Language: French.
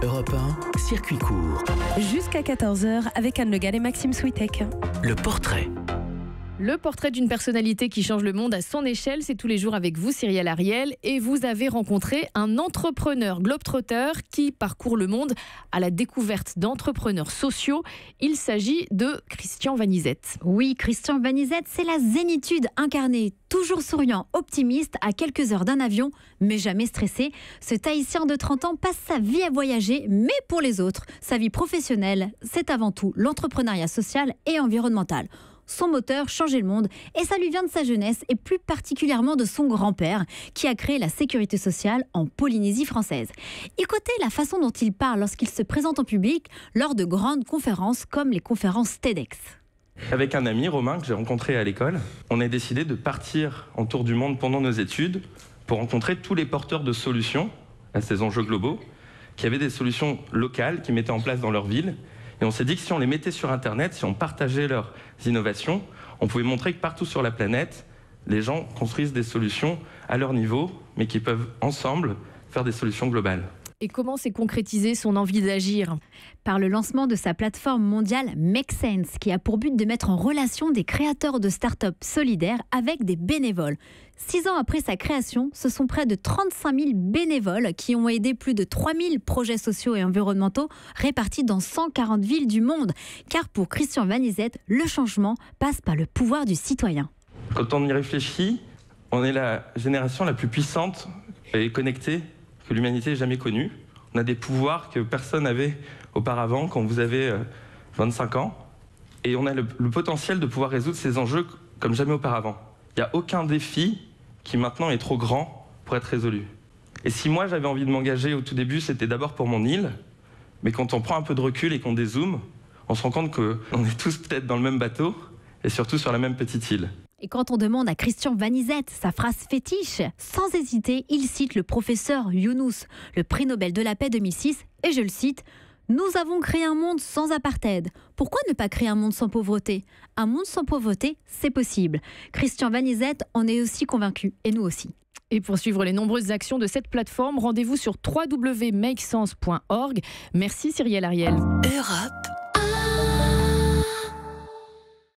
Europe 1, circuit court. Jusqu'à 14h avec Anne Le Gall et Maxime Switek. Le portrait. Le portrait d'une personnalité qui change le monde à son échelle, c'est tous les jours avec vous, Cyrielle Ariel. Et vous avez rencontré un entrepreneur globetrotter qui parcourt le monde à la découverte d'entrepreneurs sociaux. Il s'agit de Christian Vanizette. Oui, Christian Vanizette, c'est la zénitude incarnée. Toujours souriant, optimiste, à quelques heures d'un avion, mais jamais stressé. Ce Tahitien de 30 ans passe sa vie à voyager, mais pour les autres. Sa vie professionnelle, c'est avant tout l'entrepreneuriat social et environnemental. Son moteur, changer le monde, et ça lui vient de sa jeunesse et plus particulièrement de son grand-père qui a créé la sécurité sociale en Polynésie française. Écoutez la façon dont il parle lorsqu'il se présente en public lors de grandes conférences comme les conférences TEDx. Avec un ami, Romain, que j'ai rencontré à l'école, on a décidé de partir en tour du monde pendant nos études pour rencontrer tous les porteurs de solutions à ces enjeux globaux, qui avaient des solutions locales qu'ils mettaient en place dans leur ville. Et on s'est dit que si on les mettait sur Internet, si on partageait leurs innovations, on pouvait montrer que partout sur la planète, les gens construisent des solutions à leur niveau, mais qui peuvent ensemble faire des solutions globales. Et comment s'est concrétisée son envie d'agir ? Par le lancement de sa plateforme mondiale Make Sense, qui a pour but de mettre en relation des créateurs de start-up solidaires avec des bénévoles. 6 ans après sa création, ce sont près de 35 000 bénévoles qui ont aidé plus de 3 000 projets sociaux et environnementaux répartis dans 140 villes du monde. Car pour Christian Vanizette, le changement passe par le pouvoir du citoyen. Quand on y réfléchit, on est la génération la plus puissante et connectée que l'humanité ait jamais connue. On a des pouvoirs que personne n'avait auparavant quand vous avez 25 ans. Et on a le potentiel de pouvoir résoudre ces enjeux comme jamais auparavant. Il n'y a aucun défi qui maintenant est trop grand pour être résolu. Et si moi j'avais envie de m'engager au tout début, c'était d'abord pour mon île. Mais quand on prend un peu de recul et qu'on dézoome, on se rend compte qu'on est tous peut-être dans le même bateau et surtout sur la même petite île. Et quand on demande à Christian Vanizette sa phrase fétiche, sans hésiter, il cite le professeur Younous, le prix Nobel de la paix 2006, et je le cite « Nous avons créé un monde sans apartheid. Pourquoi ne pas créer un monde sans pauvreté ? Un monde sans pauvreté, c'est possible. » Christian Vanizette en est aussi convaincu, et nous aussi. Et pour suivre les nombreuses actions de cette plateforme, rendez-vous sur www.makesense.org. Merci Cyrielle Ariel. Europe